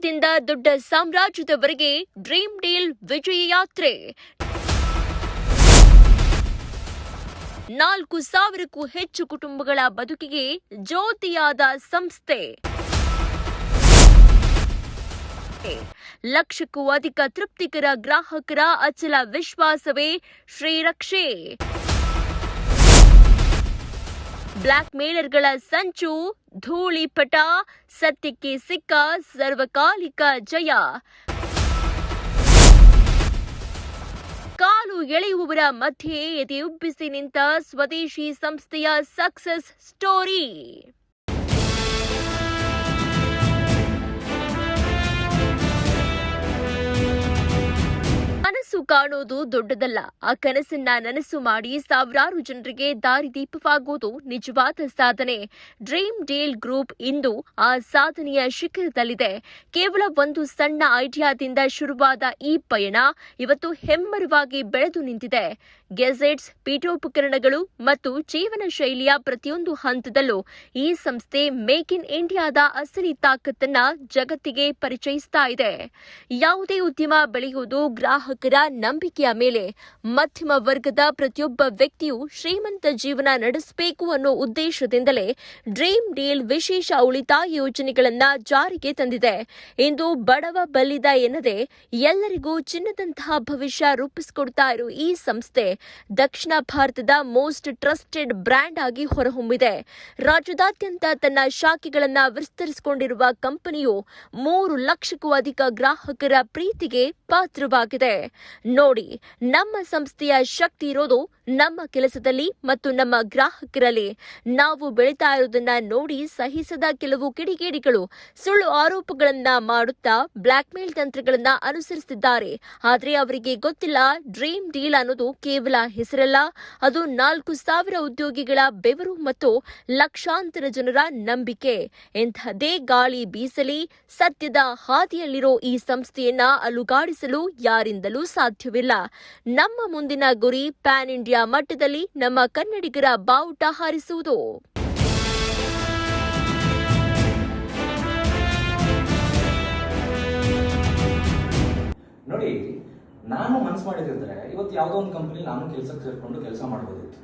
ಸಣ್ಣದಿಂದ ದೊಡ್ಡ ಸಾಮ್ರಾಜ್ಯದವರೆಗೆ dream deal ವಿಜಯ ಯಾತ್ರೆ. 4,000ಕ್ಕೂ ಹೆಚ್ಚು ಕುಟುಂಬಗಳ ಬದುಕಿಗೆ ಜ್ಯೋತಿಯಾದ ಸಂಸ್ಥೆ. ಲಕ್ಷಕ್ಕೂ ಅಧಿಕ ತೃಪ್ತಿಕರ ಗ್ರಾಹಕರ ಅಚಲ ವಿಶ್ವಾಸವೇ ಶ್ರೀರಕ್ಷೆ. ಬ್ಲಾಕ್ ಮೇಲರ್ಗಳ ಸಂಚು ಧೂಳಿಪಟ, ಸತ್ಯಕ್ಕೆ ಸಿಕ್ಕ ಸರ್ವಕಾಲಿಕ ಜಯ. ಕಾಲು ಎಳೆಯುವವರ ಮಧ್ಯೆ ಎದೆಯುಬ್ಬಿಸಿ ನಿಂತ ಸ್ವದೇಶಿ ಸಂಸ್ಥೆಯ ಸಕ್ಸಸ್ ಸ್ಟೋರಿ. ಕನಸು ಕಾಣೋದು ದೊಡ್ಡದಲ್ಲ, ಆ ಕನಸನ್ನ ನನಸು ಮಾಡಿ ಸಾವಿರಾರು ಜನರಿಗೆ ದಾರಿದೀಪವಾಗುವುದು ನಿಜವಾದ ಸಾಧನೆ. ಡ್ರೀಮ್ ಡೀಲ್ ಗ್ರೂಪ್ ಇಂದು ಆ ಸಾಧನೆಯ ಶಿಖರದಲ್ಲಿದೆ. ಕೇವಲ ಒಂದು ಸಣ್ಣ ಐಡಿಯಾದಿಂದ ಶುರುವಾದ ಈ ಪಯಣ ಇವತ್ತು ಹೆಮ್ಮರವಾಗಿ ಬೆಳೆದು ನಿಂತಿದೆ. ಗೆಜೆಟ್ಸ್, ಪೀಠೋಪಕರಣಗಳು ಮತ್ತು ಜೀವನ ಶೈಲಿಯ ಪ್ರತಿಯೊಂದು ಹಂತದಲ್ಲೂ ಈ ಸಂಸ್ಥೆ ಮೇಕ್ ಇನ್ ಇಂಡಿಯಾದ ಅಸಲಿ ತಾಕತ್ತನ್ನ ಜಗತ್ತಿಗೆ ಪರಿಚಯಿಸ್ತಾ ಇದೆ. ಯಾವುದೇ ಉದ್ಯಮ ಬೆಳೆಯುವುದು ಗ್ರಾಹಕರ ನಂಬಿಕೆಯ ಮೇಲೆ. ಮಧ್ಯಮ ವರ್ಗದ ಪ್ರತಿಯೊಬ್ಬ ವ್ಯಕ್ತಿಯು ಶ್ರೀಮಂತ ಜೀವನ ನಡೆಸಬೇಕು ಅನ್ನೋ ಉದ್ದೇಶದಿಂದಲೇ ಡ್ರೀಮ್ ಡೀಲ್ ವಿಶೇಷ ಉಳಿತಾಯ ಯೋಜನೆಗಳನ್ನ ಜಾರಿಗೆ ತಂದಿದೆ. ಇಂದು ಬಡವ ಬಲ್ಲಿದ ಎನ್ನದೆ ಎಲ್ಲರಿಗೂ ಚಿನ್ನದಂತಹ ಭವಿಷ್ಯ ರೂಪಿಸಿಕೊಡ್ತಾ ಇರೋ ಈ ಸಂಸ್ಥೆ ದಕ್ಷಿಣ ಭಾರತದ ಮೋಸ್ಟ್ ಟ್ರಸ್ಟೆಡ್ ಬ್ರ್ಯಾಂಡ್ ಆಗಿ ಹೊರಹೊಮ್ಮಿದೆ. ರಾಜ್ಯದಾದ್ಯಂತ ತನ್ನ ಶಾಖೆಗಳನ್ನ ವಿಸ್ತರಿಸಿಕೊಂಡಿರುವ ಕಂಪನಿಯು 3 ಲಕ್ಷಕ್ಕೂ ಅಧಿಕ ಗ್ರಾಹಕರ ಪ್ರೀತಿಗೆ ಪಾತ್ರವಾಗಿದೆ. ನೋಡಿ, ನಮ್ಮ ಸಂಸ್ಥೆಯ ಶಕ್ತಿ ಇರೋದು ನಮ್ಮ ಕೆಲಸದಲ್ಲಿ ಮತ್ತು ನಮ್ಮ ಗ್ರಾಹಕರಲ್ಲಿ. ನಾವು ಬೆಳೀತಾ ಇರೋದನ್ನ ನೋಡಿ ಸಹಿಸದ ಕೆಲವು ಕಿಡಿಗೇಡಿಗಳು ಸುಳ್ಳು ಆರೋಪಗಳನ್ನ ಮಾಡುತ್ತಾ ಬ್ಲಾಕ್ ಮೇಲ್ ತಂತ್ರಗಳನ್ನ ಅನುಸರಿಸುತ್ತಿದ್ದಾರೆ. ಆದರೆ ಅವರಿಗೆ ಗೊತ್ತಿಲ್ಲ, ಡ್ರೀಮ್ ಡೀಲ್ ಅನ್ನೋದು ಕೇವಲ ಹೆಸರಲ್ಲ, ಅದು 4,000 ಉದ್ಯೋಗಿಗಳ ಬೆವರು ಮತ್ತು ಲಕ್ಷಾಂತರ ಜನರ ನಂಬಿಕೆ. ಎಂಥದೇ ಗಾಳಿ ಬೀಸಲಿ, ಸತ್ಯದ ಹಾದಿಯಲ್ಲಿರೋ ಈ ಸಂಸ್ಥೆಯನ್ನ ಅಲುಗಾಡಿಸಲು ಯಾರಿಂದಲೂ ಸಾಧ್ಯವಿಲ್ಲ. ನಮ್ಮ ಮುಂದಿನ ಗುರಿ ಪ್ಯಾನ್ ಇಂಡಿಯಾ ಮಟ್ಟದಲ್ಲಿ ನಮ್ಮ ಕನ್ನಡಿಗರ ಬಾವುಟ ಹಾರಿಸುವುದು. ನೋಡಿ, ನಾನು ಮನಸ್ಸು ಮಾಡಿದ್ರೆ ಇವತ್ತು ಯಾವುದೋ ಒಂದು ಕಂಪನಿ ನಾನು ಕೆಲಸಕ್ಕೆ ಸೇರ್ಕೊಂಡು ಕೆಲಸ ಮಾಡ್ಬೋದಿತ್ತು.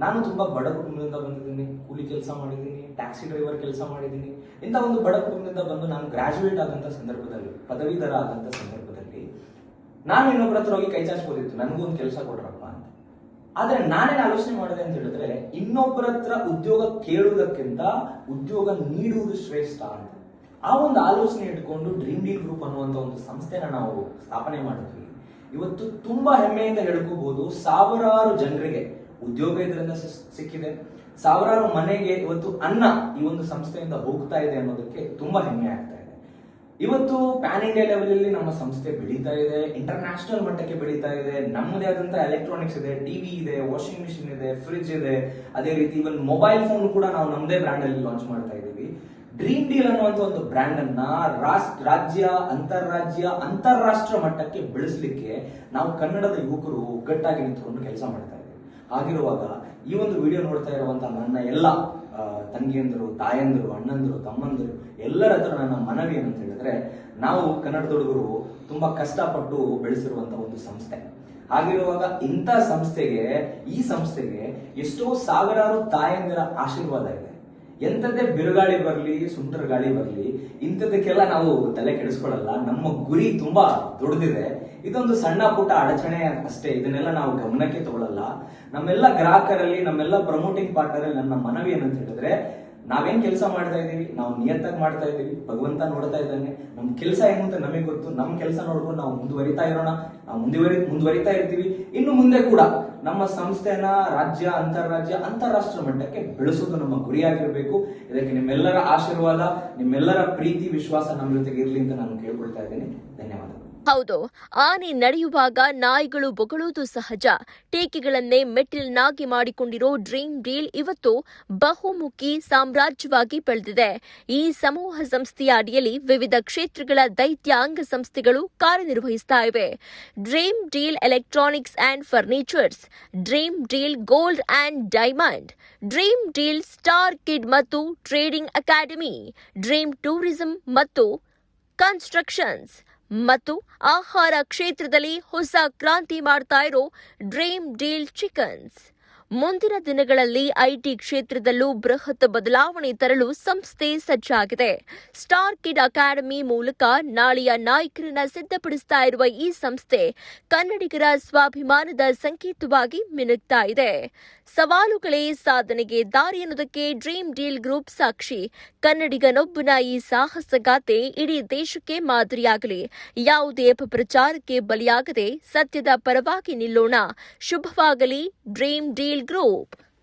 ನಾನು ತುಂಬಾ ಬಡ ಕುಟುಂಬದಿಂದ ಬಂದಿದ್ದೀನಿ, ಕೂಲಿ ಕೆಲಸ ಮಾಡಿದ್ದೀನಿ, ಟ್ಯಾಕ್ಸಿ ಡ್ರೈವರ್ ಕೆಲಸ ಮಾಡಿದ್ದೀನಿ. ಇಂಥ ಒಂದು ಬಡ ಕುಟುಂಬದಿಂದ ಬಂದು ನಾನು ಗ್ರಾಜುಯೇಟ್ ಆದಂಥ ಸಂದರ್ಭದಲ್ಲಿ, ಪದವೀಧರ ಆದಂಥ ಸಂದರ್ಭದಲ್ಲಿ ನಾನು ಇನ್ನೊಬ್ಬರ ಹತ್ರ ಹೋಗಿ ಕೈ ಚಾಚ್ಬೋದಿತ್ತು, ನನಗೊಂದು ಕೆಲಸ ಕೊಡ್ರಪ್ಪ ಅಂತ. ಆದ್ರೆ ನಾನೇನು ಆಲೋಚನೆ ಮಾಡಿದೆ ಅಂತ ಹೇಳಿದ್ರೆ, ಇನ್ನೊಬ್ಬರ ಹತ್ರ ಉದ್ಯೋಗ ಕೇಳುವುದಕ್ಕಿಂತ ಉದ್ಯೋಗ ನೀಡುವುದು ಶ್ರೇಷ್ಠ ಅಂತ. ಆ ಒಂದು ಆಲೋಚನೆ ಇಟ್ಕೊಂಡು ಡ್ರೀಮ್ ಡೀಲ್ ಗ್ರೂಪ್ ಅನ್ನುವಂಥ ಒಂದು ಸಂಸ್ಥೆನ ನಾವು ಸ್ಥಾಪನೆ ಮಾಡಿದ್ವಿ. ಇವತ್ತು ತುಂಬಾ ಹೆಮ್ಮೆಯಿಂದ ಹೇಳ್ಕೋಬಹುದು, ಸಾವಿರಾರು ಜನರಿಗೆ ಉದ್ಯೋಗ ಇದರಿಂದ ಸಿಕ್ಕಿದೆ, ಸಾವಿರಾರು ಮನೆಗೆ ಇವತ್ತು ಅನ್ನ ಈ ಒಂದು ಸಂಸ್ಥೆಯಿಂದ ಹೋಗ್ತಾ ಇದೆ ಅನ್ನೋದಕ್ಕೆ ತುಂಬಾ ಹೆಮ್ಮೆ ಆಗ್ತಾ ಇದೆ. ಇವತ್ತು ಪ್ಯಾನ್ ಇಂಡಿಯಾ ಲೆವೆಲ್ ಅಲ್ಲಿ ನಮ್ಮ ಸಂಸ್ಥೆ ಬೆಳೀತಾ ಇದೆ, ಇಂಟರ್ನ್ಯಾಷನಲ್ ಮಟ್ಟಕ್ಕೆ ಬೆಳೀತಾ ಇದೆ. ನಮ್ಮದೇ ಆದಂತ ಎಲೆಕ್ಟ್ರಾನಿಕ್ಸ್ ಇದೆ, ಟಿವಿ ಇದೆ, ವಾಷಿಂಗ್ ಮಿಷಿನ್ ಇದೆ, ಫ್ರಿಡ್ಜ್ ಇದೆ, ಅದೇ ರೀತಿ ಇವನ್ ಮೊಬೈಲ್ ಫೋನ್ ಕೂಡ ನಾವು ನಮ್ಮದೇ ಬ್ರ್ಯಾಂಡ್ ಅಲ್ಲಿ ಲಾಂಚ್ ಮಾಡ್ತಾ ಇದ್ದೀವಿ. ಡ್ರೀಮ್ ಡೀಲ್ ಅನ್ನುವಂತ ಒಂದು ಬ್ರ್ಯಾಂಡ್ ಅನ್ನ ರಾಜ್ಯ, ಅಂತಾರಾಷ್ಟ್ರ ಮಟ್ಟಕ್ಕೆ ಬೆಳೆಸಲಿಕ್ಕೆ ನಾವು ಕನ್ನಡದ ಯುವಕರು ಒಗ್ಗಟ್ಟಾಗಿ ನಿಂತ್ಕೊಂಡು ಕೆಲಸ ಮಾಡ್ತಾ ಇದ್ದೀವಿ. ಹಾಗಿರುವಾಗ ಈ ಒಂದು ವಿಡಿಯೋ ನೋಡ್ತಾ ಇರುವಂತಹ ನನ್ನ ಎಲ್ಲ ತಂಗಿಯಂದರು, ತಾಯಂದರು, ಅಣ್ಣಂದರು, ತಮ್ಮಂದರು ಎಲ್ಲರ ಹತ್ರ ನನ್ನ ಮನವಿ ಏನಂತ ಹೇಳಿದ್ರೆ, ನಾವು ಕನ್ನಡದ ಹುಡುಗರು ತುಂಬಾ ಕಷ್ಟಪಟ್ಟು ಬೆಳೆಸಿರುವಂತಹ ಒಂದು ಸಂಸ್ಥೆ. ಹಾಗಿರುವಾಗ ಇಂಥ ಈ ಸಂಸ್ಥೆಗೆ ಎಷ್ಟೋ ಸಾವಿರಾರು ತಾಯಂದಿರ ಆಶೀರ್ವಾದ ಇದೆ. ಎಂಥದ್ದೇ ಬಿರುಗಾಳಿ ಬರಲಿ, ಸುಂಟರ ಗಾಳಿ ಬರಲಿ, ಇಂಥದಕ್ಕೆಲ್ಲ ನಾವು ತಲೆ ಕೆಡಿಸ್ಕೊಳ್ಳಲ್ಲ. ನಮ್ಮ ಗುರಿ ತುಂಬಾ ದೊಡ್ಡದಿದೆ. ಇದೊಂದು ಸಣ್ಣ ಪುಟ್ಟ ಅಡಚಣೆ ಅಷ್ಟೇ, ಇದನ್ನೆಲ್ಲ ನಾವು ಗಮನಕ್ಕೆ ತಗೊಳ್ಳಲ್ಲ. ನಮ್ಮೆಲ್ಲ ಗ್ರಾಹಕರಲ್ಲಿ, ನಮ್ಮೆಲ್ಲ ಪ್ರಮೋಟಿಂಗ್ ಪಾರ್ಟ್ನರ್ ನನ್ನ ಮನವಿ ಏನಂತ ಹೇಳಿದ್ರೆ, ನಾವೇನ್ ಕೆಲಸ ಮಾಡ್ತಾ ಇದೀವಿ, ನಾವು ನಿಯತ್ತಾಗಿ ಮಾಡ್ತಾ ಇದೀವಿ, ಭಗವಂತ ನೋಡ್ತಾ ಇದ್ದಾನೆ. ನಮ್ ಕೆಲಸ ಏನು ಅಂತ ನಮಗೆ ಗೊತ್ತು. ನಮ್ ಕೆಲಸ ನೋಡ್ಕೊಂಡು ನಾವು ಮುಂದುವರಿತಾ ಇರೋಣ, ನಾವು ಮುಂದುವರಿತಾ ಇರ್ತೀವಿ. ಇನ್ನು ಮುಂದೆ ಕೂಡ ನಮ್ಮ ಸಂಸ್ಥೆನ ರಾಜ್ಯ, ಅಂತಾರಾಷ್ಟ್ರ ಮಟ್ಟಕ್ಕೆ ಬೆಳೆಸೋದು ನಮ್ಮ ಗುರಿಯಾಗಿರ್ಬೇಕು. ಇದಕ್ಕೆ ನಿಮ್ಮೆಲ್ಲರ ಆಶೀರ್ವಾದ, ನಿಮ್ಮೆಲ್ಲರ ಪ್ರೀತಿ, ವಿಶ್ವಾಸ ನಮ್ಮ ಜೊತೆಗೆ ಇರ್ಲಿ ಅಂತ ನಾನು ಕೇಳ್ಕೊಳ್ತಾ ಇದ್ದೀನಿ. ಧನ್ಯವಾದ. ಹೌದು, ಆನೆ ನಡೆಯುವಾಗ ನಾಯಿಗಳು ಬೊಗಳುವುದು ಸಹಜ. ಟೀಕೆಗಳನ್ನೇ ಮೆಟ್ಟಿಲನ್ನಾಗಿ ಮಾಡಿಕೊಂಡಿರೋ ಡ್ರೀಮ್ ಡೀಲ್ ಇವತ್ತು ಬಹುಮುಖಿ ಸಾಮ್ರಾಜ್ಯವಾಗಿ ಬೆಳೆದಿದೆ. ಈ ಸಮೂಹ ಸಂಸ್ಥೆಯ ಅಡಿಯಲ್ಲಿ ವಿವಿಧ ಕ್ಷೇತ್ರಗಳ ದೈತ್ಯ ಅಂಗ ಸಂಸ್ಥೆಗಳು ಕಾರ್ಯನಿರ್ವಹಿಸ್ತಾ ಇವೆ. Dream deal electronics and furnitures, dream deal gold and diamond, dream deal star kid ಮತ್ತು ಟ್ರೇಡಿಂಗ್ ಅಕಾಡೆಮಿ, ಡ್ರೀಮ್ ಟೂರಿಸಂ ಮತ್ತು ಕನ್ಸ್ಟ್ರಕ್ಷನ್ಸ್ ಮತ್ತು ಆಹಾರ ಕ್ಷೇತ್ರದಲ್ಲಿ ಹೊಸ ಕ್ರಾಂತಿ ಮಾಡ್ತಾ ಇರೋ ಡ್ರೀಮ್ ಡೀಲ್ ಚಿಕನ್ಸ್ ಮುಂದಿನ ದಿನಗಳಲ್ಲಿ ಐಟಿ ಕ್ಷೇತ್ರದಲ್ಲೂ ಬೃಹತ್ ಬದಲಾವಣೆ ತರಲು ಸಂಸ್ಥೆ ಸಜ್ಜಾಗಿದೆ. ಸ್ಟಾರ್ ಕಿಡ್ ಅಕಾಡೆಮಿ ಮೂಲಕ ನಾಳೆಯ ನಾಯಕರನ್ನ ಸಿದ್ಧಪಡಿಸ್ತಾ ಇರುವ ಈ ಸಂಸ್ಥೆ ಕನ್ನಡಿಗರ ಸ್ವಾಭಿಮಾನದ ಸಂಕೇತವಾಗಿ ಮಿನುಗ್ತಾ ಇದೆ. ಸವಾಲುಗಳೇ ಸಾಧನೆಗೆ ದಾರಿ ಎನ್ನುವುದಕ್ಕೆ ಡ್ರೀಮ್ ಡೀಲ್ ಗ್ರೂಪ್ ಸಾಕ್ಷಿ. ಕನ್ನಡಿಗನೊಬ್ಬನ ಈ ಸಾಹಸಗಾಥೆ ಇಡೀ ದೇಶಕ್ಕೆ ಮಾದರಿಯಾಗಲಿ. ಯಾವುದೇ ಅಪಪ್ರಚಾರಕ್ಕೆ ಬಲಿಯಾಗದೆ ಸತ್ಯದ ಪರವಾಗಿ ನಿಲ್ಲೋಣ. ಶುಭವಾಗಲಿ ಡ್ರೀಮ್ ಡೀಲ್ ಗ್ರೂಪ್.